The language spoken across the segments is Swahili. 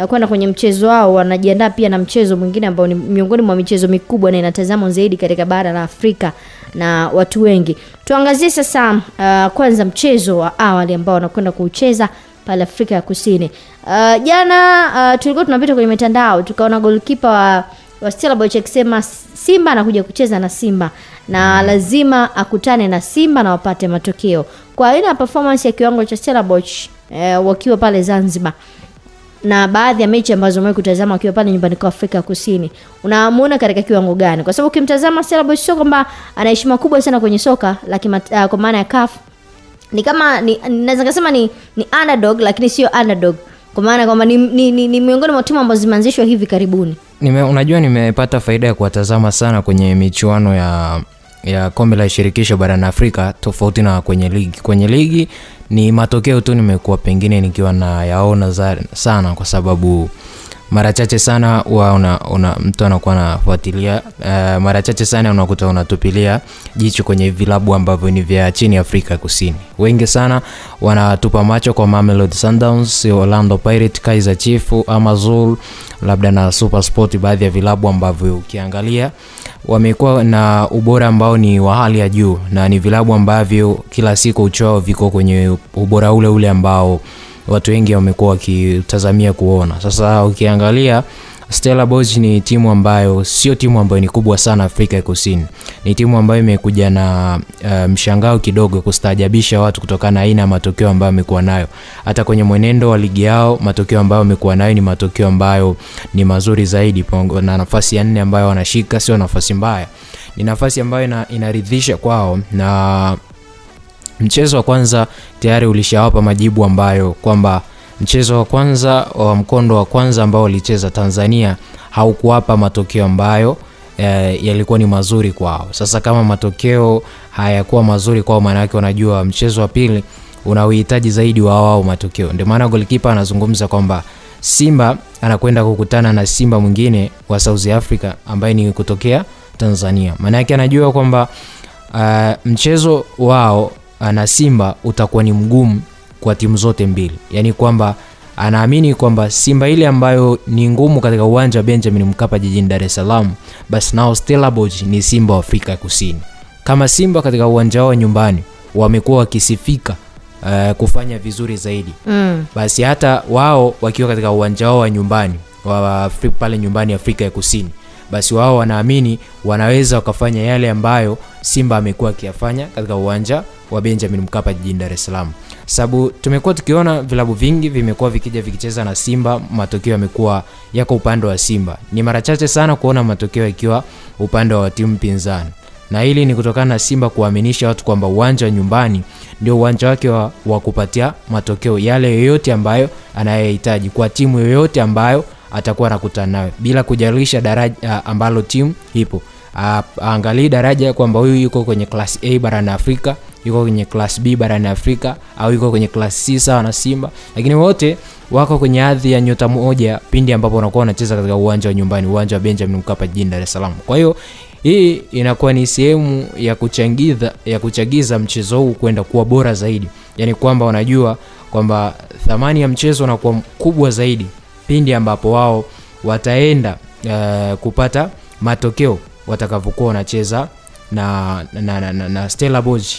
kwenda kwenye mchezo wao, wanajiandaa pia na mchezo mwingine ambao ni miongoni mwa michezo mikubwa na inatazamwa zaidi katika bara la Afrika na watu wengi. Tuangazie sasa kwanza mchezo wa awali ambao wanakwenda kucheza pale Afrika ya Kusini. Jana tulikuwa tunapita kwenye mitandao tukaona goalkeeper wa Stellenbosch akisema Simba anakuja kucheza na Simba na lazima akutane na Simba na wapate matokeo. Kwa aina ya performance ya kiwango cha Stellenbosch wakiwa pale Zanzibar na baadhi ya mechi ambazo umewahi kutazama wakiwa pale nyumbani kwa Afrika Kusini, unamuona katika kiwango gani? Kwa sababu ukimtazama Stellenbosch sio kwamba ana heshima kubwa sana kwenye soka kwa maana ya CAF. Ni kama naweza kusema ni underdog, lakini sio underdog kwa maana kwamba ni miongoni mwa timu ambazo zimeanzishwa hivi karibuni. Unajua nimepata faida ya kuwatazama sana kwenye michuano ya kombe la shirikisho barani Afrika tofauti na kwenye ligi. Kwenye ligi ni matokeo tu nimekuwa pengine nikiwa na yaona sana kwa sababu mara chache sana mtu anakuwa anafuatilia, mara chache sana unakuta unatupilia jicho kwenye vilabu ambavyo ni vya chini Afrika Kusini. Wengi sana wanatupa macho kwa Mamelodi Sundowns, Orlando Pirates, Kaizer Chiefs, Amazulu, labda na SuperSport, baadhi ya vilabu ambavyo ukiangalia wamekuwa na ubora ambao ni wa hali ya juu na ni vilabu ambavyo kila siku uchao viko kwenye ubora ule ambao watu wengi wamekuwa wakitazamia kuona. Sasa ukiangalia Stellenbosch ni timu ambayo sio timu ambayo ni kubwa sana Afrika ya Kusini. Ni timu ambayo imekuja na mshangao kidogo kustaajabisha watu kutokana na aina ya matokeo ambayo amekuwa nayo. Hata kwenye mwenendo wa ligi yao matokeo ambayo amekuwa nayo ni matokeo ambayo ni mazuri zaidi, na nafasi ya 4 ambayo wanashika sio nafasi mbaya. Ni nafasi ambayo inaridhisha kwao, na mchezo wa kwanza tayari ulishawapa majibu ambayo kwamba mchezo wa kwanza wa mkondo wa kwanza ambao walicheza Tanzania haukuwapa matokeo ambayo yalikuwa ni mazuri kwao. Sasa kama matokeo hayakuwa mazuri kwao, maana yake wanajua mchezo wa pili unahitaji zaidi wao matokeo. Ndio maana goalkeeper anazungumza kwamba Simba anakwenda kukutana na Simba mwingine wa South Africa ambaye ni kutokea Tanzania. Maana yake anajua kwamba mchezo wao na Simba utakuwa ni mgumu kwa timu zote mbili. Yaani kwamba anaamini kwamba Simba ile ambayo ni ngumu katika uwanja wa Benjamin Mkapa jijini Dar es Salaam, basi nao Stellenbosch ni Simba wa Afrika Kusini. Kama Simba katika uwanja wao nyumbani wamekuwa wakisifika kufanya vizuri zaidi, basi hata wao wakiwa katika uwanja wao wa nyumbani wa pale nyumbani Afrika ya Kusini, basi wao wanaamini wanaweza wakafanya yale ambayo Simba amekuwa akiyafanya katika uwanja wa Benjamin Mkapa jijini Dar es Salaam. Sababu tumekuwa tukiona vilabu vingi vimekuwa vikija vikicheza na Simba, matokeo yamekuwa yako upande wa Simba. Ni mara chache sana kuona matokeo yakiwa upande wa timu pinzani. Na hili ni kutokana na Simba kuaminisha watu kwamba uwanja wa nyumbani ndio uwanja wake wa kupatia matokeo yale yoyote ambayo anayohitaji kwa timu yoyote ambayo atakuwa anakutana nayo, bila kujalisha daraja ambalo timu ipo. Angalia daraja kwamba huyu yuko kwenye class A barani Afrika, yuko kwenye class B barani Afrika, au yuko kwenye class C sawa na Simba, lakini wote wako kwenye hadhi ya nyota moja pindi ambapo wanakuwa wanacheza katika uwanja wa nyumbani, uwanja wa Benjamin Mkapa jijini Dar es Salaam. Kwa hiyo hii inakuwa ni sehemu ya kuchagiza mchezo huu kwenda kuwa bora zaidi. Yaani kwamba wanajua kwamba thamani ya mchezo inakuwa kubwa zaidi pindi ambapo wao wataenda kupata matokeo watakapokuwa wanacheza na Stellenbosch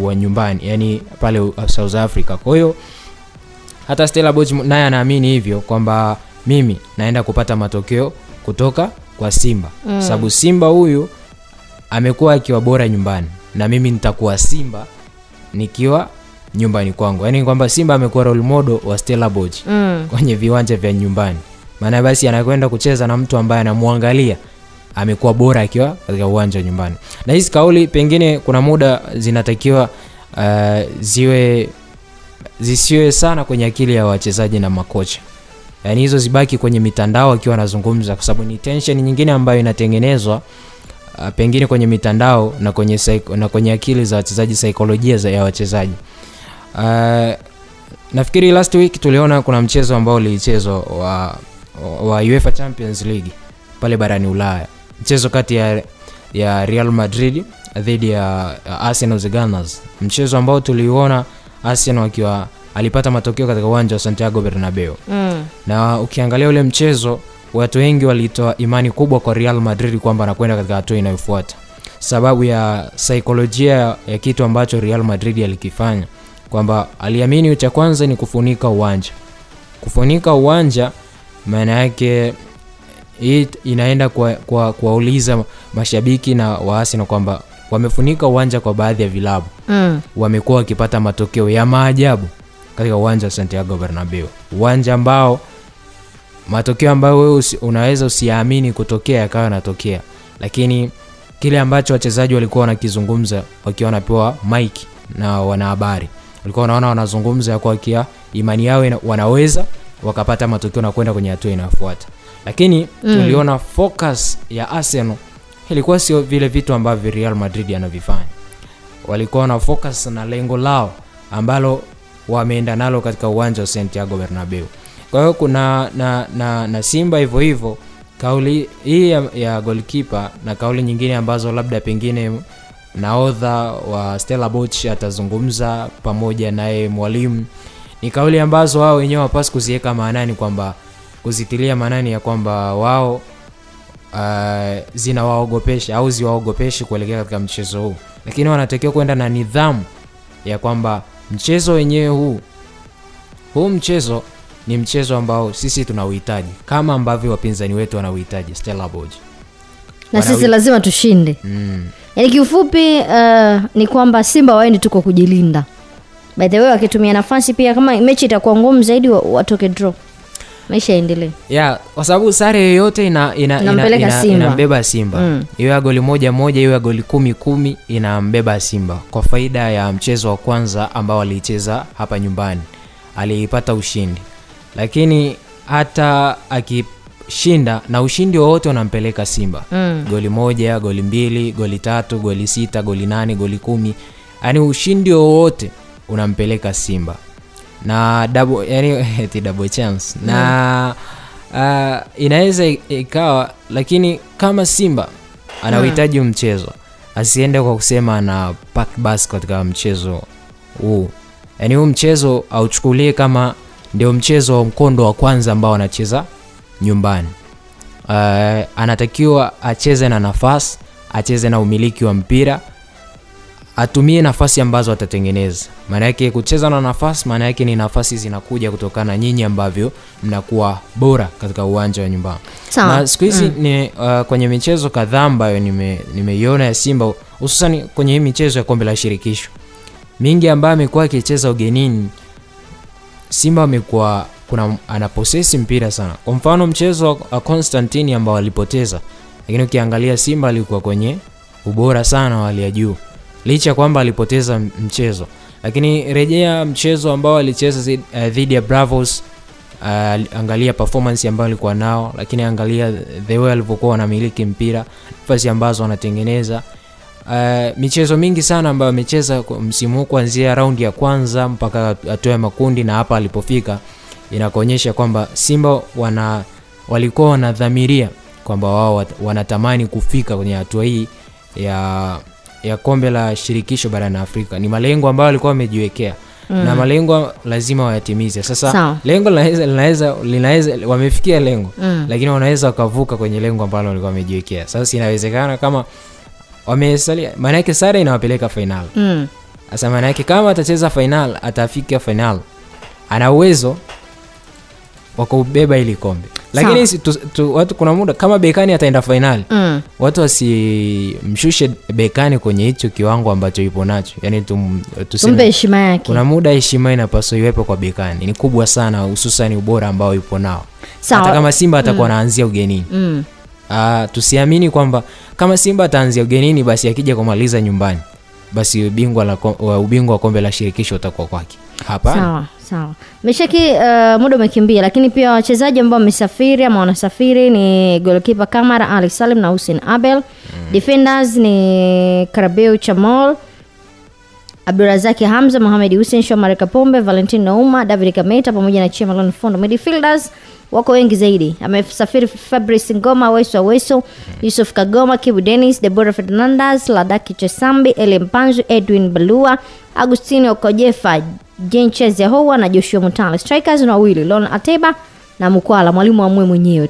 wa nyumbani, yani pale South Africa. Kwa hiyo hata Stellenbosch naye anaamini hivyo kwamba mimi naenda kupata matokeo kutoka kwa Simba. Sababu Simba huyu amekuwa akiwa bora nyumbani na mimi nitakuwa Simba nikiwa nyumbani kwangu. Yaani kwamba Simba amekuwa role model wa Stellenbosch kwenye viwanja vya nyumbani. Maana basi anakwenda kucheza na mtu ambaye anamuangalia amekuwa bora akiwa katika uwanja nyumbani. Na hizi kauli pengine kuna muda zinatakiwa zisiwe sana kwenye akili ya wachezaji na makocha. Yaani hizo zibaki kwenye mitandao akiwa anazungumza, kwa sababu ni tension nyingine ambayo inatengenezwa pengine kwenye mitandao na kwenye akili za wachezaji, saikolojia ya wachezaji. Nafikiri last week tuliona kuna mchezo ambao ulichezwa wa UEFA Champions League pale barani Ulaya. Mchezo kati ya Real Madrid dhidi ya Arsenal the Gunners. Mchezo ambao tuliona Arsenal alipata matokeo katika uwanja wa Santiago Bernabeu. Na ukiangalia ule mchezo, watu wengi walitoa imani kubwa kwa Real Madrid kwamba anakwenda katika hatua inayofuata, sababu ya saikolojia ya kitu ambacho Real Madrid alikifanya, kwamba aliamini cha kwanza ni kufunika uwanja. Kufunika uwanja maana yake hii inaenda kuwauliza mashabiki na waasi na kwamba wamefunika uwanja kwa baadhi ya vilabu. Wamekuwa wakipata matokeo ya maajabu katika uwanja wa Santiago Bernabeu. Uwanja ambao matokeo ambayo wewe unaweza usiamini kutokea yakawa yanatokea. Lakini kile ambacho wachezaji walikuwa wanakizungumza wakiwa wanapewa mic na wanahabari, walikuwa wanaona wanazungumza ya kwa imani yao wanaweza wakapata matokeo na kwenda kwenye hatua inayofuata. Lakini tuliona focus ya Arsenal ilikuwa sio vile vitu ambavyo Real Madrid yanavifanya. Walikuwa na focus na lengo lao ambalo wameenda nalo katika uwanja wa Santiago Bernabeu. Kwa hiyo kuna na Simba hivyo hivyo, kauli hii ya goalkeeper na kauli nyingine ambazo labda pengine nahodha wa Stellenbosch atazungumza pamoja naye mwalimu, ni kauli ambazo wao wenyewe wapaswa kuziweka maanani, kwamba kuzitilia maanani ya kwamba wao zinawaogopesha au ziwaogopeshi kuelekea katika mchezo huu. Lakini wanatakiwa kwenda na nidhamu ya kwamba mchezo wenyewe huu mchezo ni mchezo ambao sisi tunauhitaji kama ambavyo wapinzani wetu wanauhitaji Stellenbosch, na sisi lazima tushinde. Yaani kiufupi ni kwamba Simba waende tuko kujilinda. By the way, wakitumia nafasi pia kama mechi itakuwa ngumu zaidi watoke draw, maisha yaendelee. Kwa sababu sare yoyote inambeba Simba. Iwe ya goli 1-1, iwe ya goli 10-10, inambeba Simba kwa faida ya mchezo wa kwanza ambao alicheza hapa nyumbani. Aliipata ushindi. Lakini hata akishinda, na ushindi wote unampeleka Simba. Goli 1, goli 2, goli 3, goli 6, goli 8, goli 10. Yaani ushindi wote unampeleka Simba. Na double chance. Na inaweza ikawa, lakini kama Simba anahitaji mchezo, asiende kwa kusema na pack bus katika mchezo huu. Yaani huu mchezo auchukulie kama ndio mchezo wa mkondo wa kwanza ambao anacheza nyumbani. Anatakiwa acheze na nafasi, acheze na umiliki wa mpira, atumie nafasi ambazo atatengeneza. Maana yake kucheza na nafasi, maana yake ni nafasi zinakuja kutokana na nyinyi ambavyo mnakuwa bora katika uwanja wa nyumbani. Na siku hizi ni kwenye michezo kadhaa ambayo nimeiona ya Simba, hususan kwenye hii michezo ya kombe la shirikisho mingi ambayo amekuwa akicheza ugenini, Simba amekuwa ana possess mpira sana. Kwa mfano mchezo wa Constantine ambao walipoteza, lakini ukiangalia Simba alikuwa kwenye ubora sana wa hali ya juu licha kwamba alipoteza mchezo. Lakini rejea mchezo ambao alicheza dhidi ya Bravos, angalia performance ambayo alikuwa nao, lakini angalia the way alivyokuwa anamiliki mpira, nafasi ambazo anatengeneza. Michezo mingi sana ambayo amecheza msimu huu kuanzia raundi ya kwanza mpaka hatua ya makundi, na hapa alipofika inakuonyesha kwamba Simba walikuwa wanadhamiria kwamba wao wanatamani kufika kwenye hatua hii ya kombe la shirikisho barani Afrika. Ni malengo ambayo walikuwa wamejiwekea. Na malengo lazima wayatimize. Sasa lengo linaweza wamefikia lengo, lakini wanaweza wakavuka kwenye lengo ambalo walikuwa wamejiwekea. Sasa inawezekana kama wamesalia, maana yake sare inawapeleka final. Sasa maana yake kama atacheza final, atafika final, ana uwezo wa kubeba ile kombe. Lakini watu kuna muda kama Bekani ataenda final, watu wasimshushe Bekani kwenye hicho kiwango ambacho yupo nacho. Yaani tumpe heshima yake. Kuna muda heshima inapaswa iwepo kwa Bekani. Ni kubwa sana, hususan ubora ambao yupo nao. Hata kama Simba atakuwa anaanzia ugenini. Tusiamini kwamba kama Simba ataanzia ugenini basi akija kumaliza nyumbani basi ubingwa wa kombe la shirikisho utakuwa kwake. Hapana. Sawa. Meshaki, muda umekimbia, lakini pia wachezaji ambao wamesafiri ama wanasafiri ni goalkeeper Kamara Ali Salim na Hussein Abel. Defenders ni Karabeu Chamol, Abdurazaki Hamza, Mohamed Hussein, Shomari Kapombe, Valentin Nouma, David Kameta pamoja na Chemalon Fondo. Midfielders wako wengi zaidi. Amesafiri Fabrice Ngoma, Weso, Yusuf Kagoma, Kibu Dennis, Deborah Fernandez, Ladaki Chesambi, Eli Mpanzu, Edwin Balua, Agustino Kojefa, Jenchez Yahowa na Joshua Mutale. Strikers na wawili, Lon Ateba na Mkwala, mwalimu amue mwenyewe.